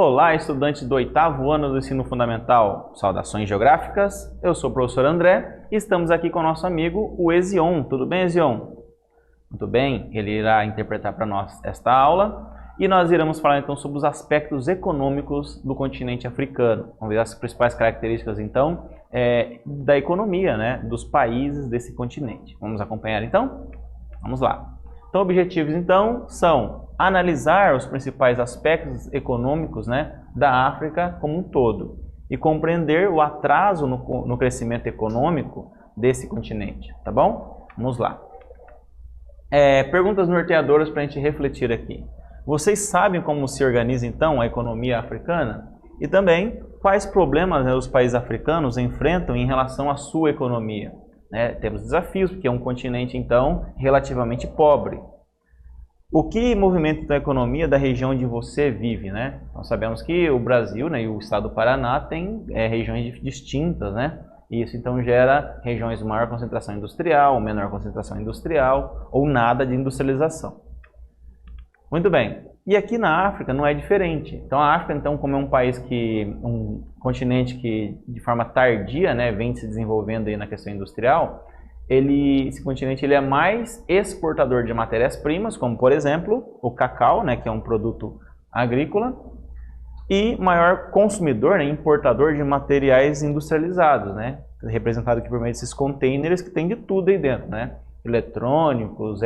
Olá, estudantes do 8º ano do ensino fundamental. Saudações geográficas, eu sou o professor André e estamos aqui com o nosso amigo, o Ezion. Tudo bem, Ezion? Muito bem, ele irá interpretar para nós esta aula e nós iremos falar então sobre os aspectos econômicos do continente africano. Vamos ver as principais características então da economia, né, dos países desse continente. Vamos acompanhar então? Vamos lá. Então, objetivos então são analisar os principais aspectos econômicos, né, da África como um todo e compreender o atraso no crescimento econômico desse continente, tá bom? Vamos lá. Perguntas norteadoras para a gente refletir aqui. Vocês sabem como se organiza então a economia africana? E também quais problemas, né, os países africanos enfrentam em relação à sua economia? Temos desafios, porque é um continente, então, relativamente pobre. O que movimenta então, a economia da região onde você vive, né? Nós sabemos que o Brasil, né, e o estado do Paraná têm regiões distintas, né? E isso, então, gera regiões de maior concentração industrial, menor concentração industrial, ou nada de industrialização. Muito bem. E aqui na África não é diferente. Então, a África, então, como é um país um continente que, de forma tardia, né, vem se desenvolvendo aí na questão industrial, esse continente ele é mais exportador de matérias-primas, como, por exemplo, o cacau, né, que é um produto agrícola, e maior consumidor, né, importador de materiais industrializados, né, representado aqui por meio desses containers que tem de tudo aí dentro, né, eletrônicos,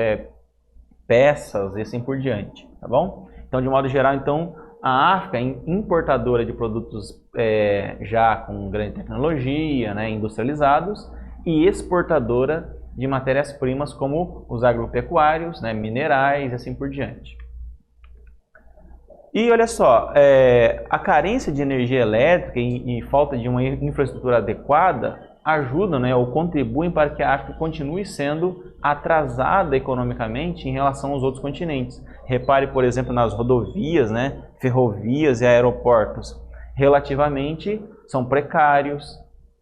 peças e assim por diante, tá bom? Então, de modo geral, então, a África é importadora de produtos já com grande tecnologia, né, industrializados, e exportadora de matérias-primas como os agropecuários, né, minerais e assim por diante. E olha só, a carência de energia elétrica e falta de uma infraestrutura adequada ajudam, né, ou contribuem para que a África continue sendo atrasada economicamente em relação aos outros continentes. Repare, por exemplo, nas rodovias, né, ferrovias e aeroportos. Relativamente, são precários,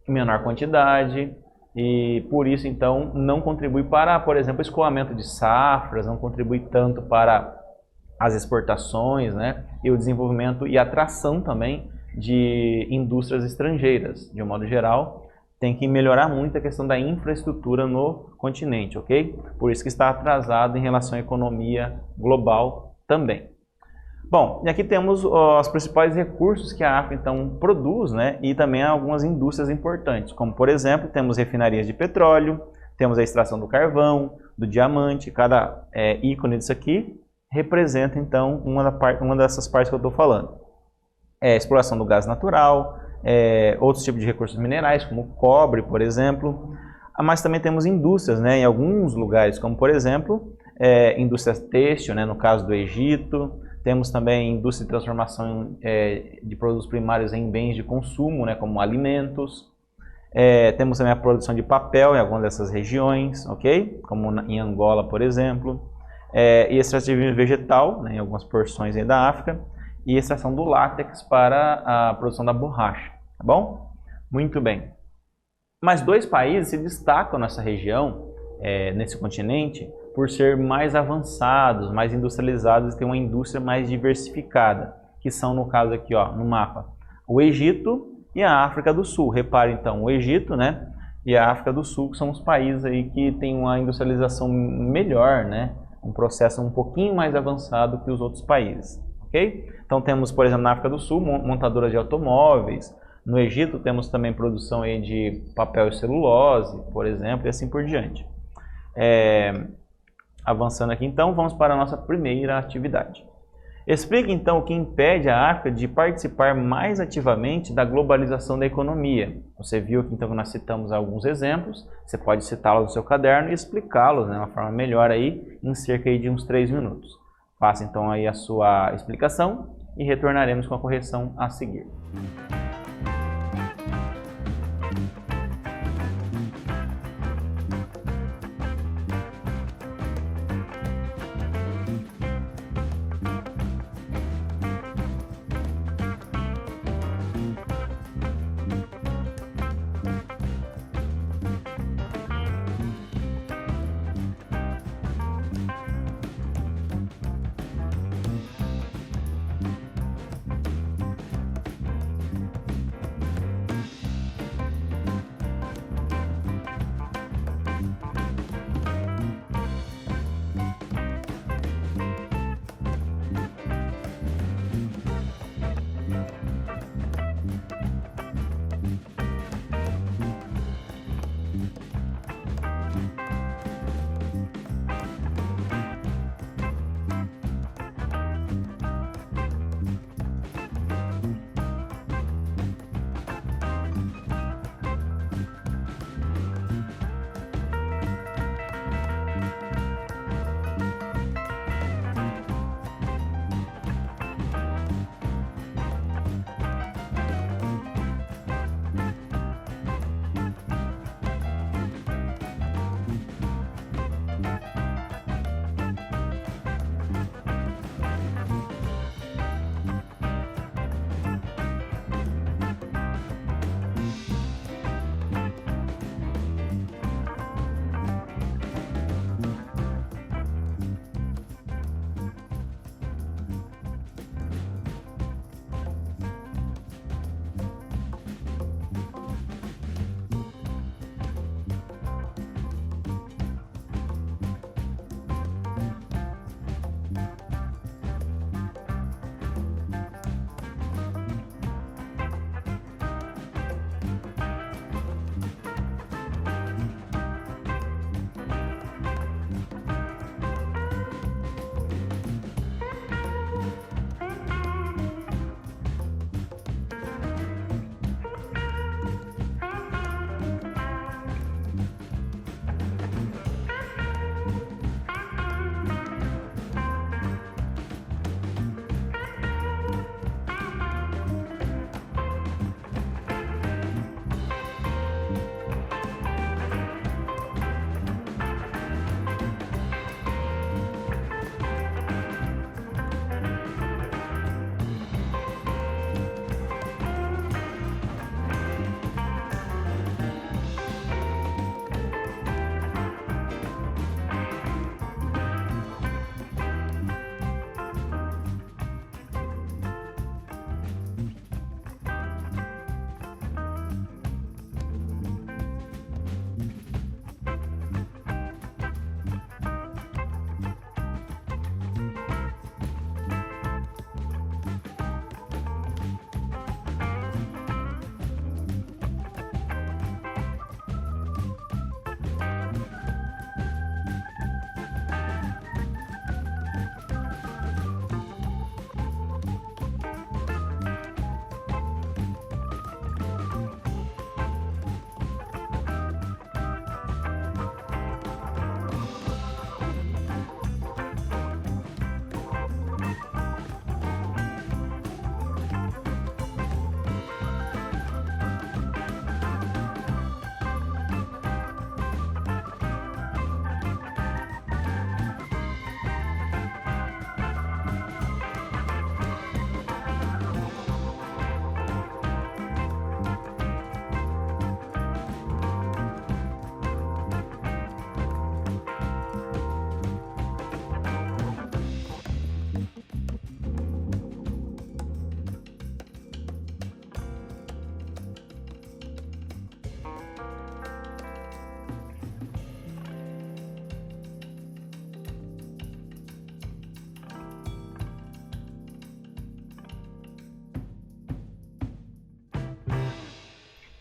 em menor quantidade, e por isso, então, não contribui para, por exemplo, o escoamento de safras, não contribui tanto para as exportações, né, e o desenvolvimento e atração também de indústrias estrangeiras, de um modo geral. Tem que melhorar muito a questão da infraestrutura no continente, ok? Por isso que está atrasado em relação à economia global também. Bom, e aqui temos os principais recursos que a África, então, produz, né? E também algumas indústrias importantes, como, por exemplo, temos refinarias de petróleo, temos a extração do carvão, do diamante. Cada ícone disso aqui representa, então, uma dessas partes que eu estou falando. A exploração do gás natural, outros tipos de recursos minerais, como o cobre, por exemplo. Mas também temos indústrias, né, em alguns lugares, como, por exemplo, indústria têxtil, né, no caso do Egito. Temos também indústria de transformação de produtos primários em bens de consumo, né, como alimentos. Temos também a produção de papel em algumas dessas regiões, ok? Como em Angola, por exemplo. E extrativismo vegetal, né, em algumas porções aí da África. E extração do látex para a produção da borracha, tá bom? Muito bem. Mas dois países se destacam nessa região, nesse continente, por ser mais avançados, mais industrializados e ter uma indústria mais diversificada, que são, no caso aqui, ó, no mapa, o Egito e a África do Sul. Repare, então, o Egito, né, e a África do Sul, que são os países aí que têm uma industrialização melhor, né, um processo um pouquinho mais avançado que os outros países. Okay? Então temos, por exemplo, na África do Sul, montadoras de automóveis. No Egito temos também produção aí de papel e celulose, por exemplo, e assim por diante. Avançando aqui, então, vamos para a nossa primeira atividade. Explique, então, o que impede a África de participar mais ativamente da globalização da economia. Você viu que, então, que nós citamos alguns exemplos. Você pode citá-los no seu caderno e explicá-los, né, de uma forma melhor aí, em cerca aí de uns 3 minutos. Faça então aí a sua explicação e retornaremos com a correção a seguir.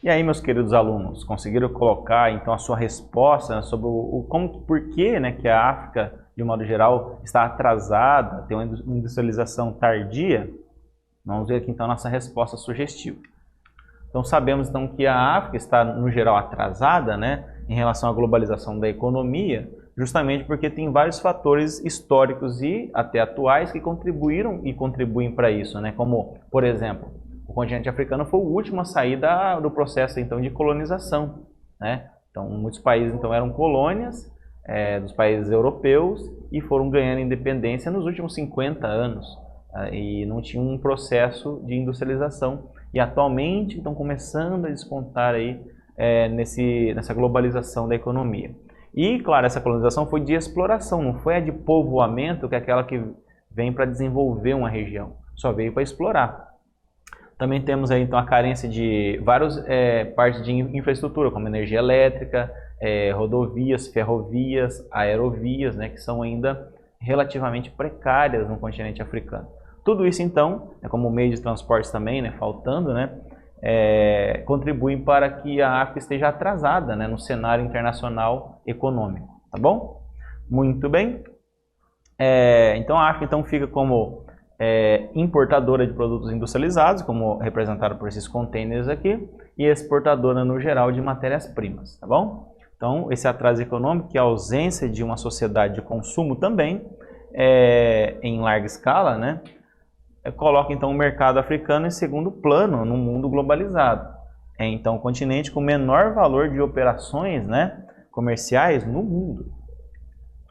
E aí, meus queridos alunos, conseguiram colocar então a sua resposta, né, sobre por que, né, que a África, de um modo geral, está atrasada, tem uma industrialização tardia? Vamos ver aqui então a nossa resposta sugestiva. Então sabemos então que a África está, no geral, atrasada, né, em relação à globalização da economia, justamente porque tem vários fatores históricos e até atuais que contribuíram e contribuem para isso, né, como, por exemplo, o continente africano foi o último a sair do processo então de colonização, né? Então muitos países então eram colônias dos países europeus e foram ganhando independência nos últimos 50 anos e não tinha um processo de industrialização e atualmente estão começando a despontar aí nessa globalização da economia. E claro, essa colonização foi de exploração, não foi a de povoamento, que é aquela que vem para desenvolver uma região, só veio para explorar. Também temos aí então a carência de várias partes de infraestrutura, como energia elétrica, rodovias, ferrovias, aerovias, né, que são ainda relativamente precárias no continente africano. Tudo isso então, como meio de transporte também, né, faltando, né, contribuem para que a África esteja atrasada, né, no cenário internacional econômico, tá bom? Muito bem. Então a África então fica como importadora de produtos industrializados, como representado por esses containers aqui, e exportadora no geral de matérias-primas, tá bom? Então, esse atraso econômico e a ausência de uma sociedade de consumo também, em larga escala, né, coloca então o mercado africano em segundo plano no mundo globalizado. É então o continente com menor valor de operações, né, comerciais no mundo.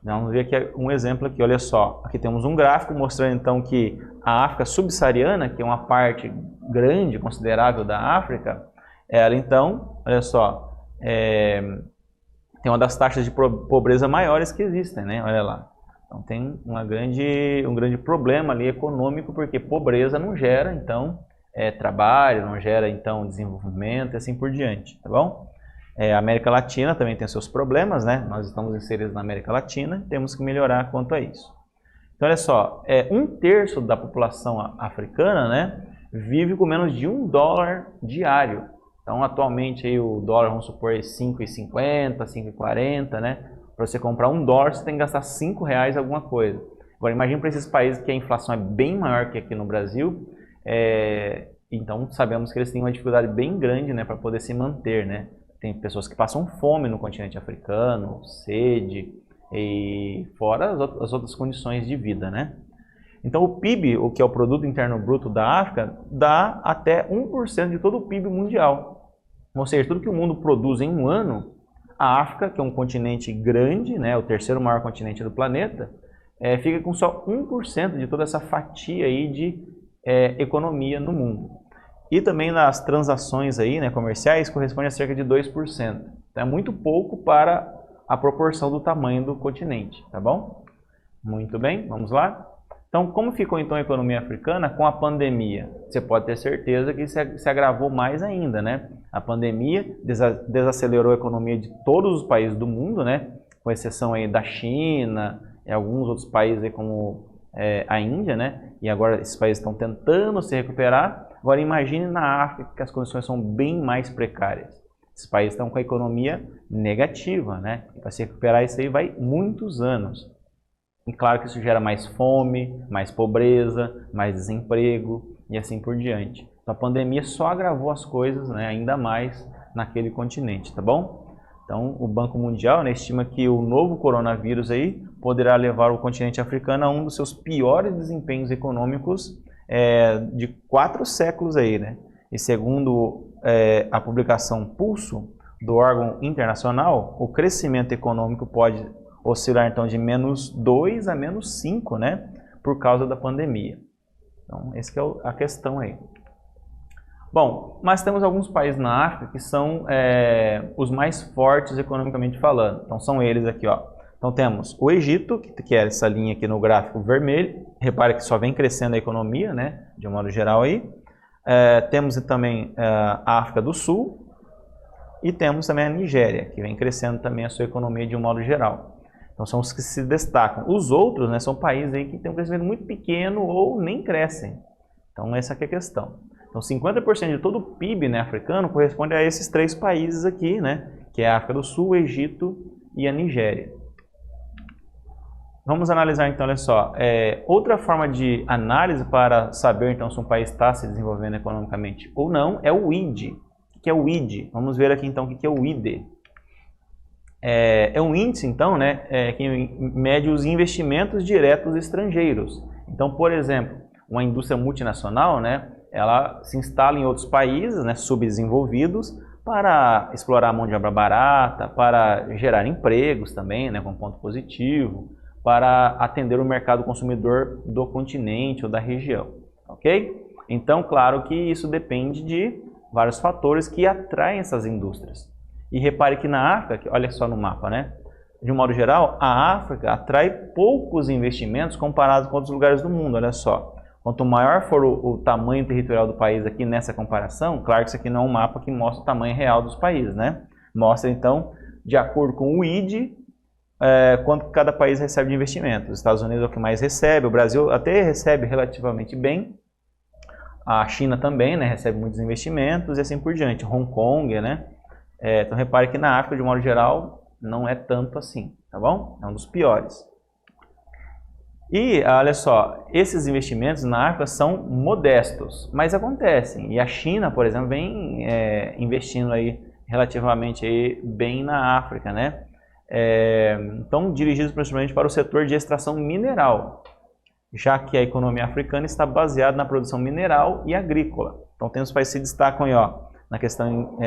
Vamos ver aqui um exemplo aqui, olha só. Aqui temos um gráfico mostrando então que a África subsaariana, que é uma parte grande, considerável da África, ela então, olha só, tem uma das taxas de pobreza maiores que existem, né? Olha lá. Então tem um grande problema ali econômico, porque pobreza não gera então trabalho, não gera então desenvolvimento e assim por diante, tá bom? A América Latina também tem seus problemas, né? Nós estamos inseridos na América Latina, temos que melhorar quanto a isso. Então, olha só, 1/3 da população africana, né, vive com menos de $1 diário. Então, atualmente, aí, o dólar, vamos supor, é 5,50, 5,40, né? Para você comprar $1, você tem que gastar R$5 alguma coisa. Agora, imagine para esses países que a inflação é bem maior que aqui no Brasil, então sabemos que eles têm uma dificuldade bem grande, né, para poder se manter, né? Tem pessoas que passam fome no continente africano, sede, e fora as outras condições de vida, né? Então o PIB, o que é o Produto Interno Bruto da África, dá até 1% de todo o PIB mundial. Ou seja, tudo que o mundo produz em um ano, a África, que é um continente grande, né, o terceiro maior continente do planeta, fica com só 1% de toda essa fatia aí de economia no mundo. E também nas transações aí, né, comerciais, corresponde a cerca de 2%. Então é muito pouco para a proporção do tamanho do continente, tá bom? Muito bem, vamos lá? Então, como ficou então a economia africana com a pandemia? Você pode ter certeza que se agravou mais ainda, né? A pandemia desacelerou a economia de todos os países do mundo, né? Com exceção aí da China e alguns outros países aí como a Índia, né? E agora esses países estão tentando se recuperar. Agora imagine na África que as condições são bem mais precárias. Esses países estão com a economia negativa, né? E para se recuperar isso aí vai muitos anos. E claro que isso gera mais fome, mais pobreza, mais desemprego e assim por diante. Então a pandemia só agravou as coisas, né, ainda mais naquele continente, tá bom? Então o Banco Mundial, né, estima que o novo coronavírus aí poderá levar o continente africano a um dos seus piores desempenhos econômicos de 4 séculos aí, né? E segundo a publicação Pulso do órgão internacional, o crescimento econômico pode oscilar então de -2 a -5, né? Por causa da pandemia. Então, essa que é a questão aí. Bom, mas temos alguns países na África que são os mais fortes economicamente falando. Então, são eles aqui, ó. Então, temos o Egito, que é essa linha aqui no gráfico vermelho. Repare que só vem crescendo a economia, né? De um modo geral aí. Temos também a África do Sul. E temos também a Nigéria, que vem crescendo também a sua economia de um modo geral. Então, são os que se destacam. Os outros, né, são países aí que têm um crescimento muito pequeno ou nem crescem. Então, essa aqui é a questão. Então 50% de todo o PIB, né, africano corresponde a esses 3 países aqui, né, que é a África do Sul, o Egito e a Nigéria. Vamos analisar então, olha só, outra forma de análise para saber então se um país está se desenvolvendo economicamente ou não é o ID. O que é o ID? Vamos ver aqui então o que é o ID. É um índice então, né, que mede os investimentos diretos estrangeiros. Então, por exemplo, uma indústria multinacional, né, ela se instala em outros países, né, subdesenvolvidos, para explorar a mão de obra barata, para gerar empregos também, né, com ponto positivo, para atender o mercado consumidor do continente ou da região, ok? Então, claro que isso depende de vários fatores que atraem essas indústrias. E repare que na África, olha só no mapa, né? De um modo geral, a África atrai poucos investimentos comparados com outros lugares do mundo, olha só. Quanto maior for o tamanho territorial do país aqui nessa comparação, claro que isso aqui não é um mapa que mostra o tamanho real dos países, né? Mostra, então, de acordo com o ID, quanto cada país recebe de investimento. Os Estados Unidos é o que mais recebe, o Brasil até recebe relativamente bem, a China também, né, recebe muitos investimentos e assim por diante, Hong Kong, né? Então repare que na África, de modo geral, não é tanto assim, tá bom? É um dos piores. E olha só, esses investimentos na África são modestos, mas acontecem. E a China, por exemplo, vem investindo aí relativamente aí bem na África, né? Então, dirigidos principalmente para o setor de extração mineral, já que a economia africana está baseada na produção mineral e agrícola. Então, temos países que se destacam aí, ó, na questão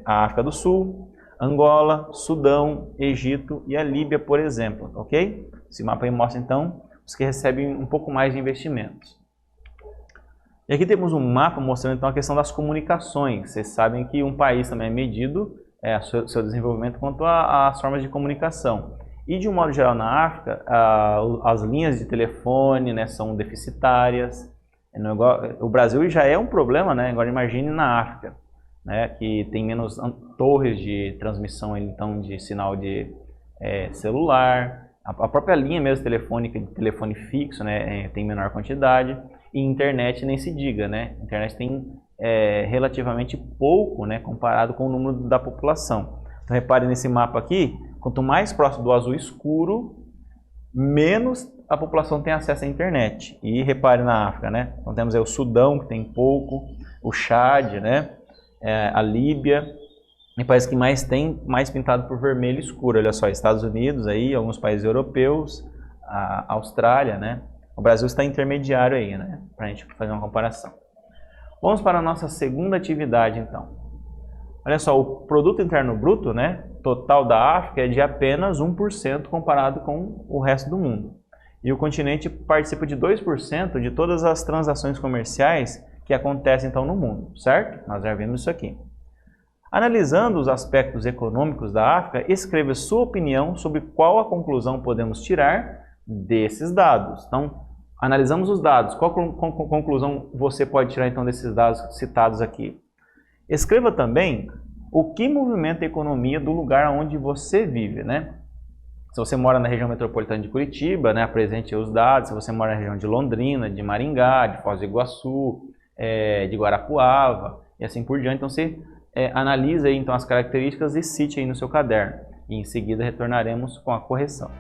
a África do Sul, Angola, Sudão, Egito e a Líbia, por exemplo, ok? Esse mapa aí mostra, então, os que recebem um pouco mais de investimentos. E aqui temos um mapa mostrando, então, a questão das comunicações. Vocês sabem que um país também é medido seu desenvolvimento quanto às formas de comunicação. E de um modo geral na África, as linhas de telefone, né, são deficitárias. O Brasil já é um problema, né? Agora imagine na África, né, que tem menos torres de transmissão então, de sinal de celular. A própria linha mesmo telefônica, de telefone fixo, né, tem menor quantidade. E internet nem se diga, né? A internet tem relativamente pouco, né, comparado com o número da população. Então repare nesse mapa aqui, quanto mais próximo do azul escuro, menos a população tem acesso à internet. E repare na África, né? Então temos aí o Sudão, que tem pouco, o Chad, né, a Líbia, e país que mais tem, mais pintado por vermelho escuro. Olha só, Estados Unidos, aí, alguns países europeus, a Austrália, né? O Brasil está intermediário aí, né, para a gente fazer uma comparação. Vamos para a nossa segunda atividade, então. Olha só, o produto interno bruto, né, total da África é de apenas 1% comparado com o resto do mundo. E o continente participa de 2% de todas as transações comerciais que acontecem, então, no mundo, certo? Nós já vimos isso aqui. Analisando os aspectos econômicos da África, escreva sua opinião sobre qual a conclusão podemos tirar desses dados. Então, analisamos os dados. Qual conclusão você pode tirar então desses dados citados aqui? Escreva também o que movimenta a economia do lugar onde você vive, né? Se você mora na região metropolitana de Curitiba, né, apresente os dados. Se você mora na região de Londrina, de Maringá, de Foz do Iguaçu, de Guarapuava e assim por diante. Então você analisa aí, então, as características e cite aí no seu caderno. E em seguida retornaremos com a correção.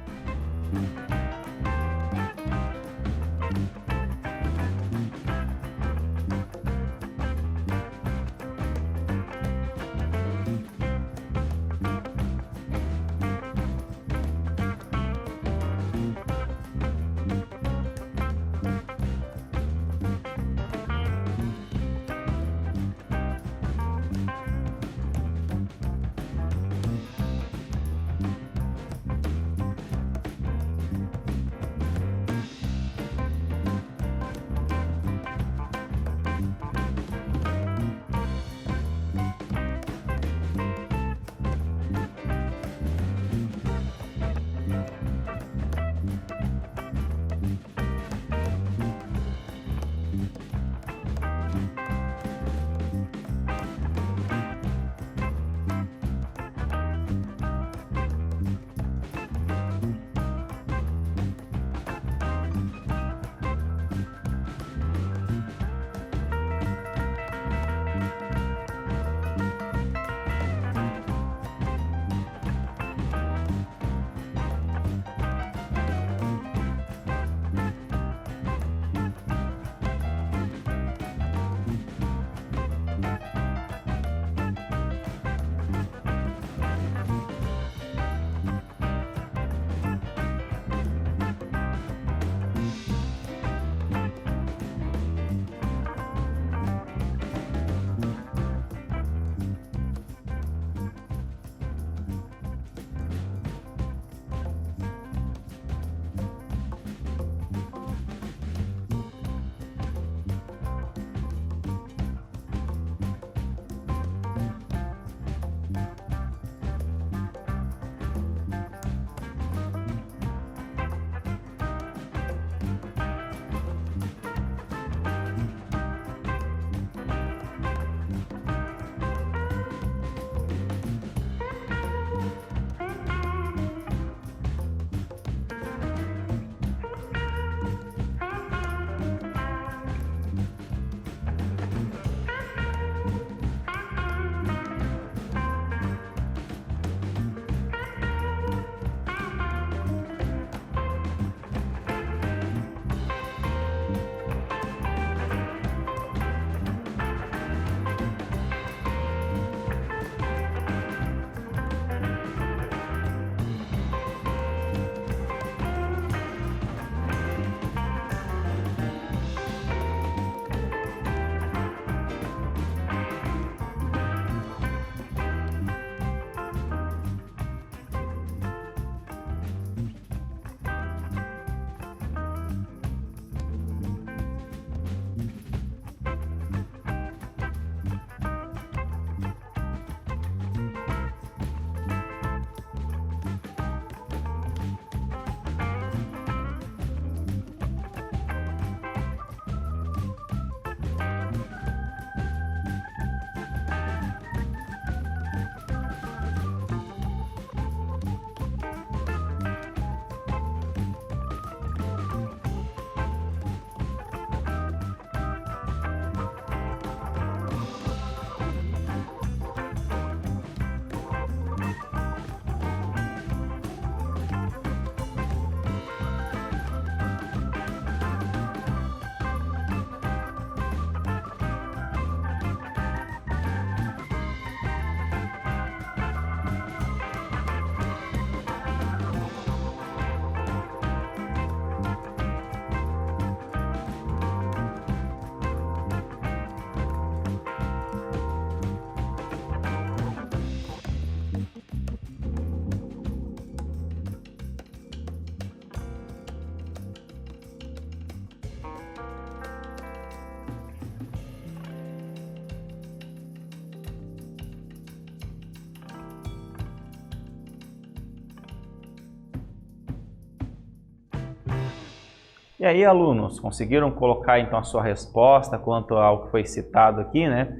E aí, alunos, conseguiram colocar então a sua resposta quanto ao que foi citado aqui, né?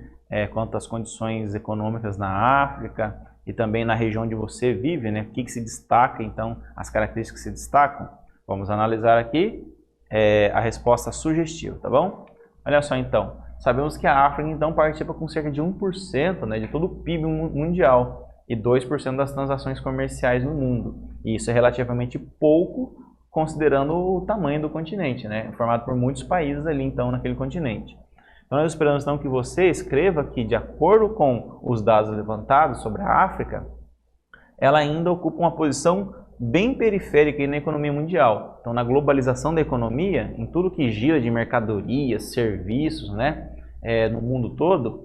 Quanto às condições econômicas na África e também na região onde você vive, né? O que se destaca, então, as características que se destacam? Vamos analisar aqui a resposta sugestiva, tá bom? Olha só então, sabemos que a África então participa com cerca de 1%, né, de todo o PIB mundial e 2% das transações comerciais no mundo. E isso é relativamente pouco, considerando o tamanho do continente, né, formado por muitos países ali então naquele continente. Então nós esperamos então que você escreva que, de acordo com os dados levantados sobre a África, ela ainda ocupa uma posição bem periférica na economia mundial. Então, na globalização da economia, em tudo que gira de mercadorias, serviços, né, no mundo todo,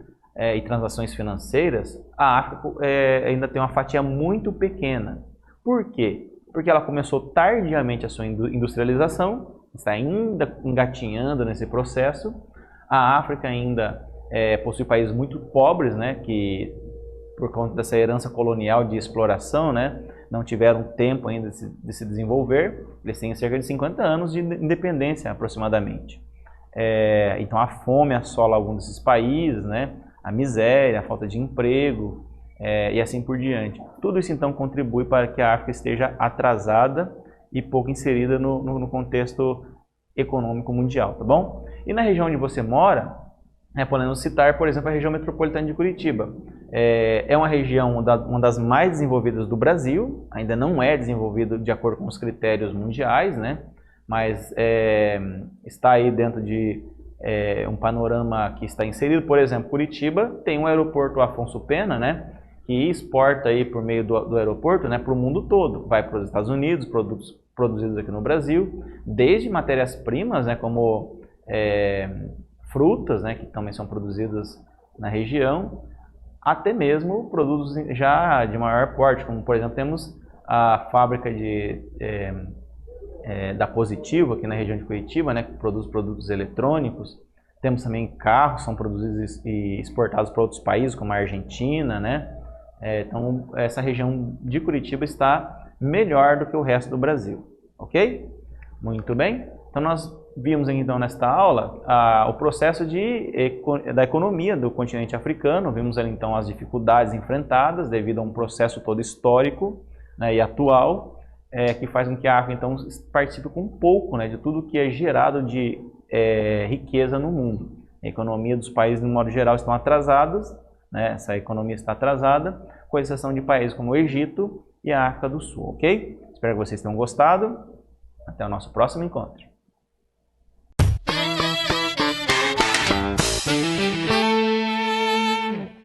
e transações financeiras, a África ainda tem uma fatia muito pequena. Por quê? Porque ela começou tardiamente a sua industrialização, está ainda engatinhando nesse processo. A África ainda possui países muito pobres, né, que, por conta dessa herança colonial de exploração, né, não tiveram tempo ainda de se desenvolver. Eles têm cerca de 50 anos de independência, aproximadamente. Então, a fome assola alguns desses países, né, a miséria, a falta de emprego, e assim por diante. Tudo isso, então, contribui para que a África esteja atrasada e pouco inserida no contexto econômico mundial, tá bom? E na região onde você mora, podemos citar, por exemplo, a região metropolitana de Curitiba. É uma região uma das mais desenvolvidas do Brasil, ainda não é desenvolvida de acordo com os critérios mundiais, né? Mas está aí dentro de um panorama que está inserido. Por exemplo, Curitiba tem um aeroporto Afonso Pena, né? Que exporta aí por meio do aeroporto, né, para o mundo todo. Vai para os Estados Unidos, produtos produzidos aqui no Brasil, desde matérias-primas, né, como frutas, né, que também são produzidas na região, até mesmo produtos já de maior porte, como por exemplo temos a fábrica da Positivo aqui na região de Curitiba, né, que produz produtos eletrônicos. Temos também carros que são produzidos e exportados para outros países, como a Argentina, né? Então essa região de Curitiba está melhor do que o resto do Brasil, ok? Muito bem. Então nós vimos então nesta aula o processo da economia do continente africano. Vimos ali então as dificuldades enfrentadas devido a um processo todo histórico, né, e atual, que faz com que a África então participe com um pouco, né, de tudo que é gerado de riqueza no mundo. A economia dos países, de modo geral, estão atrasados, né, essa economia está atrasada, com exceção de países como o Egito e a África do Sul, ok? Espero que vocês tenham gostado. Até o nosso próximo encontro.